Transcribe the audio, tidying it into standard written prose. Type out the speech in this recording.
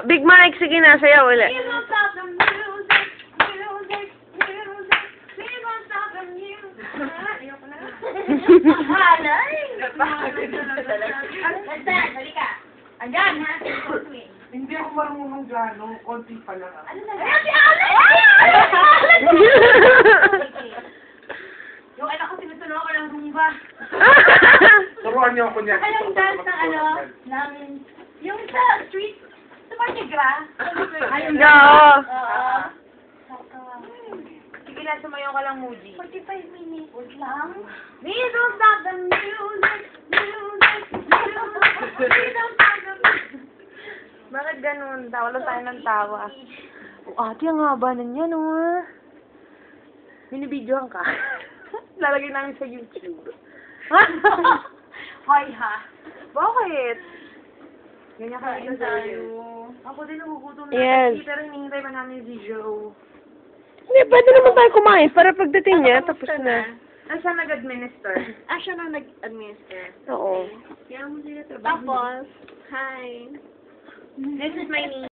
Big Mike, sige na, sayaw ulit. We won't stop the music, music, music. We won't stop the music. Ayoko na. Alay! Nasaan? Halika. Andyan, ha? Hindi ako marunong dyan, no? Konti pa lang. Ano na? Ayan si Alay! Yung anak ko, sinutunan ko ng rumba. Turuan niyo ako niyan. Saka yung dance ng ano, namin, yung sa street, sa Mardi Gras. Ayun Oo. Oo. Sige lang, sumayaw ka lang, Muji. 45 minutes. Wait lang. We don't stop the music, music, music. We don't stop the music. Bakit ganun? Tawa lang tayo ng tawa. Ate, ang haba na niyan, oh. Binibidyohan ka. Lalagay namin sa YouTube. Hoy, ha? Bakit? Ganyan kain tayo. Ako din nagugutom na. Yes. Pero hinihintay pa namin si Joe. Hindi, pwede naman tayo kumain para pagdating niya, tapos na. Ano siya nag-administer? Siya na nag-administer. Oo. Kaya mo sila trabaho. Tapos, hi. This is my niece.